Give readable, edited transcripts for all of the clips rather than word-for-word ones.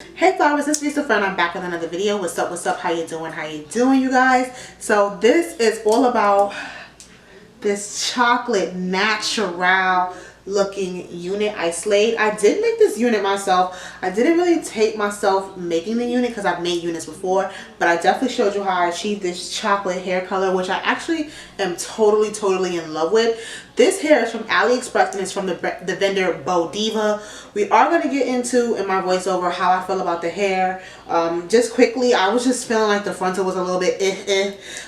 Hey flowers, it's Reese LaFleur and I'm back with another video. What's up, how you doing you guys? So this is all about this chocolate natural looking unit I slayed. I did make this unit myself. I didn't really take myself making the unit because I've made units before, but I definitely showed you how I achieved this chocolate hair color, which I actually am totally in love with. This hair is from AliExpress and it's from the vendor Beaudiva. We are going to get into in my voiceover how I feel about the hair. Just quickly, I was just feeling like the frontal was a little bit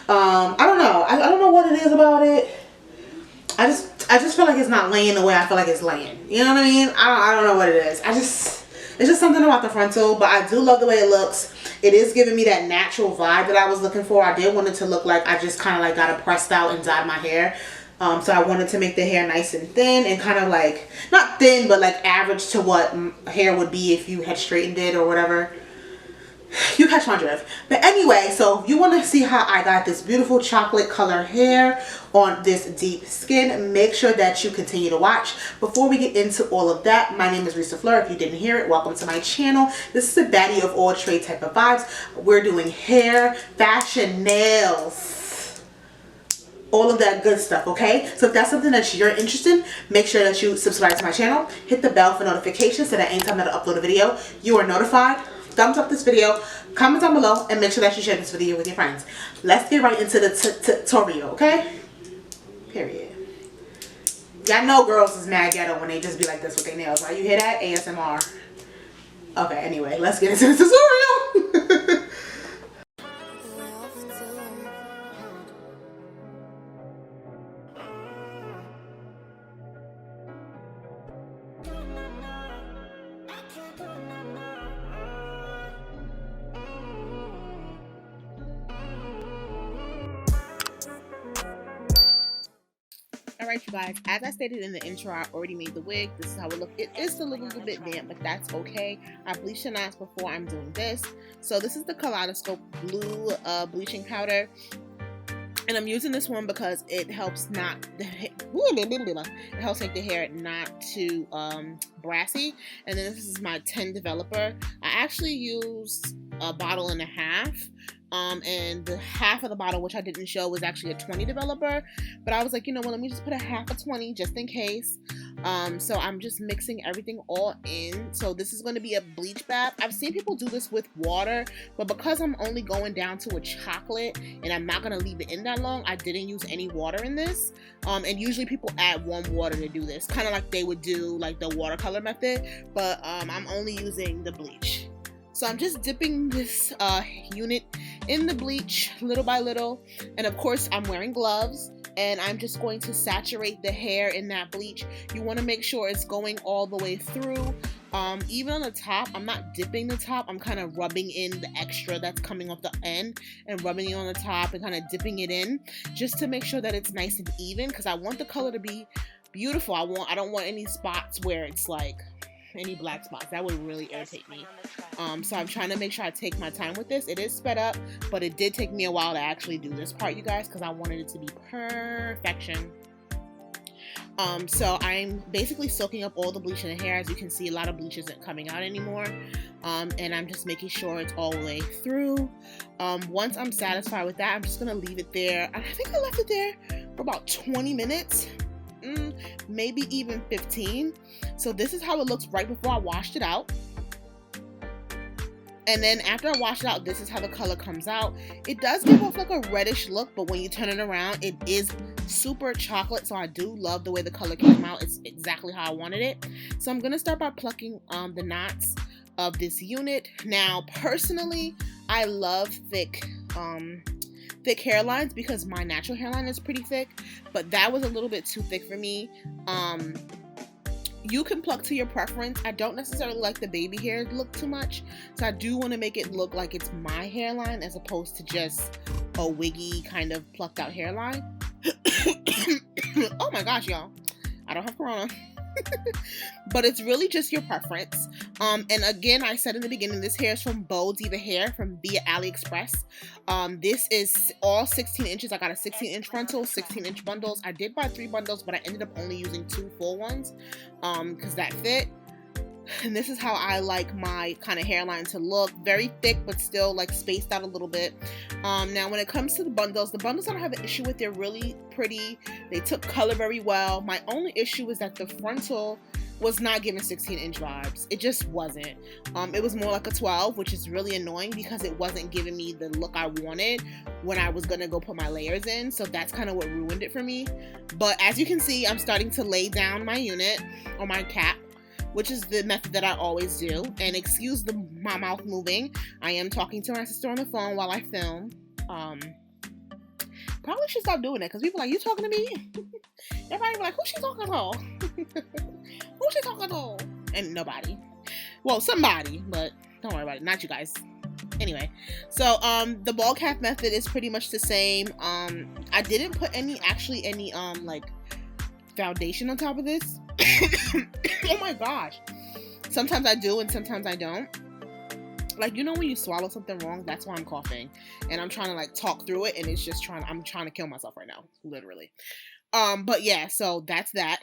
I don't know. I don't know what it is about it. I just feel like it's not laying the way I feel like it's laying. You know what I mean? I don't know what it is. It's just something about the frontal, but I do love the way it looks. It is giving me that natural vibe that I was looking for. I did want it to look like I just kind of like got it pressed out and dyed my hair. So I wanted to make the hair nice and thin and kind of like, not thin, but like average to what hair would be if you had straightened it or whatever. You catch my drift. But anyway, so if you want to see how I got this beautiful chocolate color hair on this deep skin, make sure that you continue to watch. Before we get into all of that, my name is Reese LaFleur. If you didn't hear it, welcome to my channel. This is a baddie of all trade type of vibes. We're doing hair, fashion, nails, all of that good stuff, okay? So if that's something that you're interested in, make sure that you subscribe to my channel, hit the bell for notifications so that anytime that I upload a video, you are notified. Thumbs up this video, comment down below, and make sure that you share this video with your friends. Let's get right into the tutorial, okay? Period. Y'all know girls is mad ghetto when they just be like this with their nails, right? You hear that? ASMR. Okay, anyway, let's get into the tutorial. Alright you guys, as I stated in the intro, I already made the wig. This is how it looks. It is a little bit damp, but that's okay. I bleached the knots before I'm doing this. So this is the Kalediscope blue bleaching powder. And I'm using this one because it helps it helps make the hair not too brassy. And then this is my 10 developer. I actually used a bottle and a half. And the half of the bottle, which I didn't show, was actually a 20 developer, but I was like, you know what, let me just put a half of 20 just in case. So I'm just mixing everything all in. So this is going to be a bleach bath. I've seen people do this with water, but because I'm only going down to a chocolate and I'm not going to leave it in that long, I didn't use any water in this. And usually people add warm water to do this, kind of like they would do like the watercolor method, but I'm only using the bleach. So I'm just dipping this unit in the bleach little by little, and of course I'm wearing gloves, and I'm just going to saturate the hair in that bleach. You want to make sure it's going all the way through. Even on the top, I'm not dipping the top, I'm kind of rubbing in the extra that's coming off the end and rubbing it on the top and kind of dipping it in just to make sure that it's nice and even, because I want the color to be beautiful. I don't want any spots where it's like any black spots. That would really irritate me. So I'm trying to make sure I take my time with this. It is sped up, but it did take me a while to actually do this part, you guys, because I wanted it to be perfection. So I'm basically soaking up all the bleach in the hair. As you can see, a lot of bleach isn't coming out anymore. And I'm just making sure it's all the way through. Once I'm satisfied with that, I'm just gonna leave it there. I think I left it there for about 20 minutes. Maybe even 15. So this is how it looks right before I washed it out, and then after I wash it out, this is how the color comes out. It does give off like a reddish look, but when you turn it around, it is super chocolate. So I do love the way the color came out. It's exactly how I wanted it. So I'm gonna start by plucking the knots of this unit. Now personally, I love thick hairlines because my natural hairline is pretty thick, but that was a little bit too thick for me. You can pluck to your preference. I don't necessarily like the baby hair look too much, so I do want to make it look like it's my hairline as opposed to just a wiggy kind of plucked out hairline. Oh my gosh, y'all, I don't have corona. But it's really just your preference. And again, I said in the beginning, this hair is from Beaudiva Hair via AliExpress. This is all 16 inches. I got a 16-inch frontal, 16-inch bundles. I did buy 3 bundles, but I ended up only using 2 full ones because that fit. And this is how I like my kind of hairline to look. Very thick, but still like spaced out a little bit. Now when it comes to the bundles I don't have an issue with. They're really pretty. They took color very well. My only issue is that the frontal was not giving 16-inch vibes. It just wasn't. It was more like a 12, which is really annoying because it wasn't giving me the look I wanted when I was gonna go put my layers in. So that's kind of what ruined it for me. But as you can see, I'm starting to lay down my unit or my cap, which is the method that I always do. And excuse my mouth moving. I am talking to my sister on the phone while I film. Probably should stop doing it because people are like, you talking to me? Everybody be like, who's she talking to? Who's she talking to? And nobody. Well, somebody, but don't worry about it. Not you guys. Anyway, so the ball cap method is pretty much the same. I didn't put any like foundation on top of this. Oh my gosh. Sometimes I do and sometimes I don't. Like, you know when you swallow something wrong? That's why I'm coughing. And I'm trying to like talk through it and it's just I'm trying to kill myself right now. Literally. But yeah, so that's that.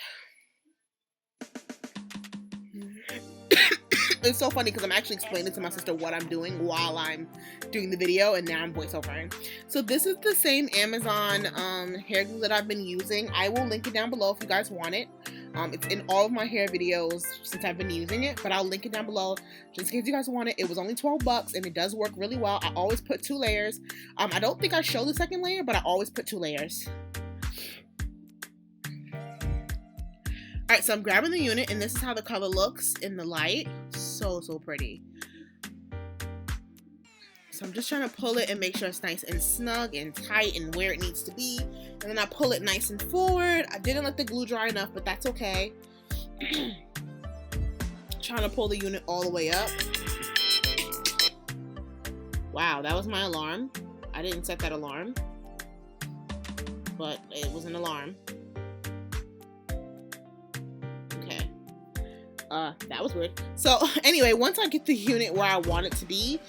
It's so funny because I'm actually explaining to my sister what I'm doing while I'm doing the video, and now I'm voiceovering. So this is the same Amazon hair glue that I've been using. I will link it down below if you guys want it. It's in all of my hair videos since I've been using it, but I'll link it down below just in case you guys want it. It was only 12 bucks and it does work really well. I always put 2 layers. I don't think I show the second layer, but I always put 2 layers. Alright, so I'm grabbing the unit and this is how the color looks in the light. So pretty. So I'm just trying to pull it and make sure it's nice and snug and tight and where it needs to be. And then I pull it nice and forward. I didn't let the glue dry enough, but that's okay. Trying to pull the unit all the way up. Wow, that was my alarm. I didn't set that alarm, but it was an alarm. Okay. That was weird. So anyway, once I get the unit where I want it to be,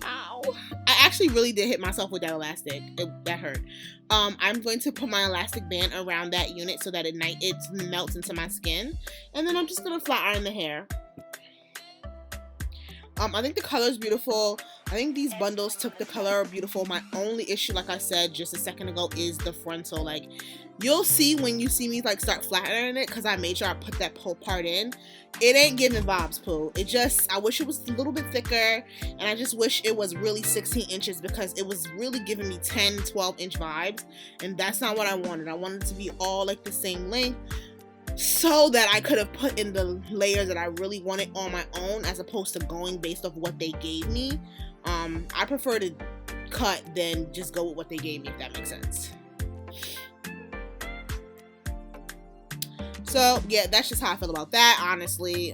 ow, I actually really did hit myself with that elastic. That hurt. I'm going to put my elastic band around that unit so that it melts into my skin. And then I'm just going to flat iron the hair. I think the color is beautiful. I think these bundles took the color beautiful. My only issue, like I said just a second ago, is the frontal. Like, you'll see when you see me like start flat ironing it, because I made sure I put that pull part in. It ain't giving vibes, poo. It just, I wish it was a little bit thicker, and I just wish it was really 16 inches because it was really giving me 10, 12 inch vibes, and that's not what I wanted. I wanted it to be all like the same length, so that I could have put in the layers that I really wanted on my own, as opposed to going based off what they gave me. I prefer to cut than just go with what they gave me, if that makes sense. So yeah, that's just how I feel about that, honestly.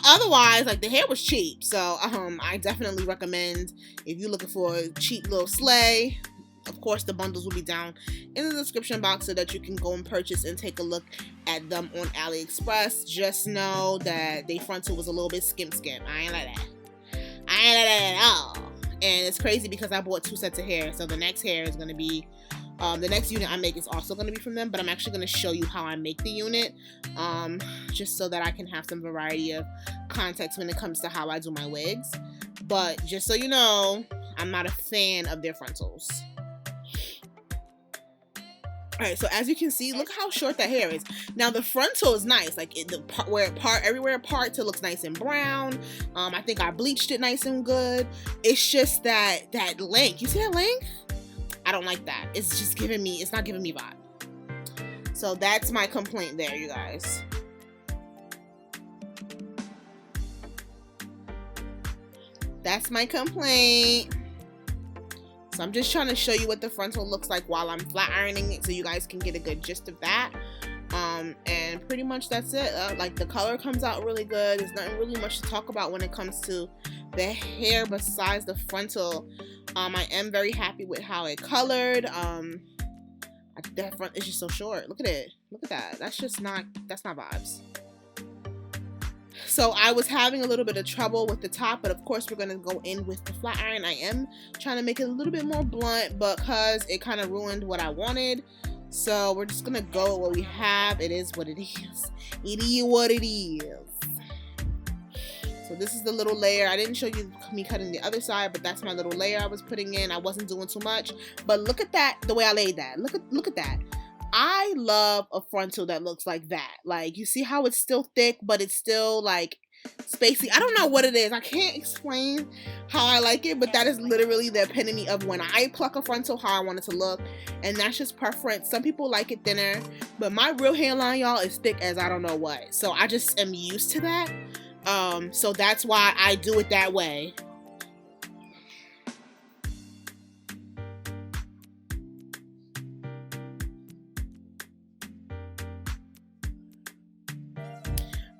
Otherwise, like, the hair was cheap, so I definitely recommend, if you're looking for a cheap little slay. Of course, the bundles will be down in the description box so that you can go and purchase and take a look at them on AliExpress. Just know that they frontal was a little bit skim. I ain't like that. I ain't like that at all. And it's crazy because I bought 2 sets of hair, so the next hair is going to be, the next unit I make is also going to be from them, but I'm actually going to show you how I make the unit, just so that I can have some variety of context when it comes to how I do my wigs. But just so you know, I'm not a fan of their frontals. Alright, so as you can see, look how short that hair is. Now the frontal is nice, like everywhere it parts, it looks nice and brown. I think I bleached it nice and good. It's just that length. You see that length? I don't like that. It's just giving me, it's not giving me vibe. So that's my complaint there, you guys. That's my complaint. So I'm just trying to show you what the frontal looks like while I'm flat ironing it, so you guys can get a good gist of that. And pretty much that's it. Like, the color comes out really good. There's nothing really much to talk about when it comes to the hair besides the frontal. I am very happy with how it colored. That front is just so short. Look at it. Look at that. That's not vibes. So I was having a little bit of trouble with the top, but of course we're going to go in with the flat iron. I am trying to make it a little bit more blunt because it kind of ruined what I wanted. So we're just going to go with what we have. It is what it is. It is what it is. So this is the little layer. I didn't show you me cutting the other side, but that's my little layer I was putting in. I wasn't doing too much, but look at that, the way I laid that. Look at that. I love a frontal that looks like that. Like, you see how it's still thick, but it's still like spacey. I don't know what it is. I can't explain how I like it, but that is literally the epitome of when I pluck a frontal, how I want it to look. And that's just preference. Some people like it thinner, but my real hairline, y'all, is thick as I don't know what. So I just am used to that. So that's why I do it that way.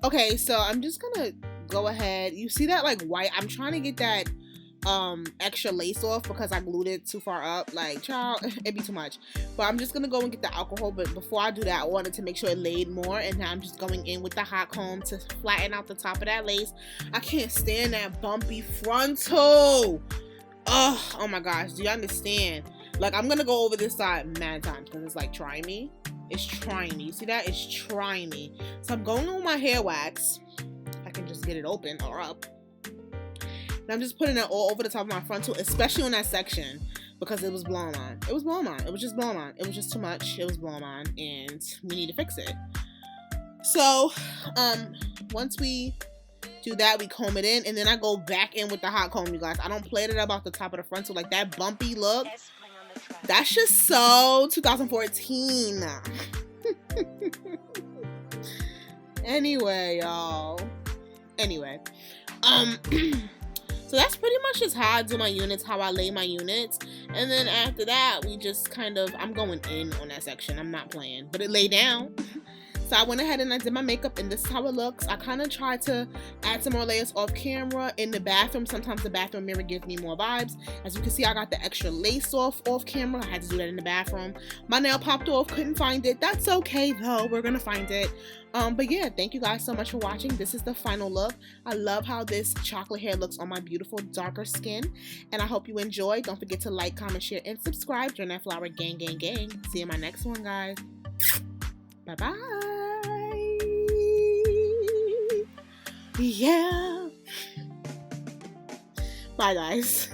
Okay, so I'm just gonna go ahead. You see that like white? I'm trying to get that extra lace off because I glued it too far up. Like, child, it'd be too much. But I'm just gonna go and get the alcohol. But before I do that, I wanted to make sure it laid more. And now I'm just going in with the hot comb to flatten out the top of that lace. I can't stand that bumpy frontal. Oh my gosh, do you understand? Like, I'm gonna go over this side mad times because it's like trying me. It's trying me. You see that? It's trying me. So I'm going on with my hair wax. I can just get it open or up. And I'm just putting it all over the top of my frontal, especially on that section, because it was blowing on. It was blowing on. It was just blowing on. It was just too much. It was blowing on, and we need to fix it. So, once we do that, we comb it in, and then I go back in with the hot comb, you guys. I don't play it about the top of the frontal, like that bumpy look. That's just so 2014. Anyway, y'all. Anyway. So that's pretty much just how I do my units, how I lay my units. And then after that, we just kind of, I'm going in on that section. I'm not playing. But it lay down. So I went ahead and I did my makeup, and this is how it looks. I kind of tried to add some more layers off camera in the bathroom. Sometimes the bathroom mirror gives me more vibes. As you can see, I got the extra lace off camera. I had to do that in the bathroom. My nail popped off, couldn't find it. That's okay though, we're gonna find it. But yeah, thank you guys so much for watching. This is the final look. I love how this chocolate hair looks on my beautiful darker skin, and I hope you enjoy. Don't forget to like, comment, share, and subscribe. Join that flower gang. See you in my next one, guys. Bye bye. Yeah. Bye, guys.